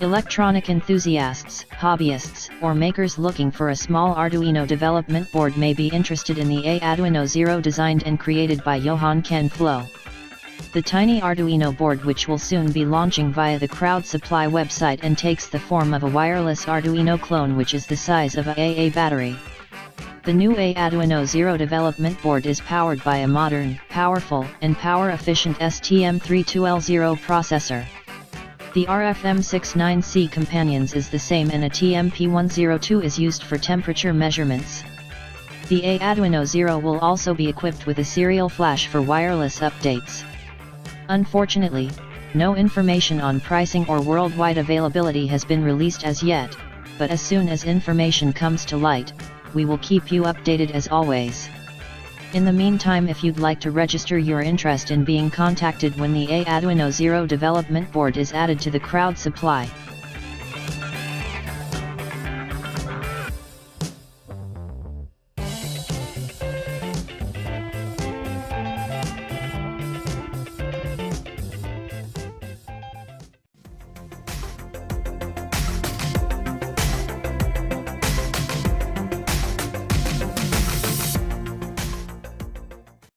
Electronic enthusiasts, hobbyists, or makers looking for a small Arduino development board may be interested in the AAduino Zero, designed and created by Johan Ken Flo. The tiny Arduino board, which will soon be launching via the Crowd Supply website, and takes the form of a wireless Arduino clone which is the size of a AA battery. The new AAduino ZeroDevelopment Board is powered by a modern, powerful, and power-efficient STM32L0 processor. The RFM69C companions is the same, and a TMP102 is used for temperature measurements. The AAduino Zero will also be equipped with a serial flash for wireless updates. Unfortunately, no information on pricing or worldwide availability has been released as yet, but as soon as information comes to light, we will keep you updated as always. In the meantime, if you'd like to register your interest in being contacted when the AAduino Zero Development Board is added to the Crowd Supply,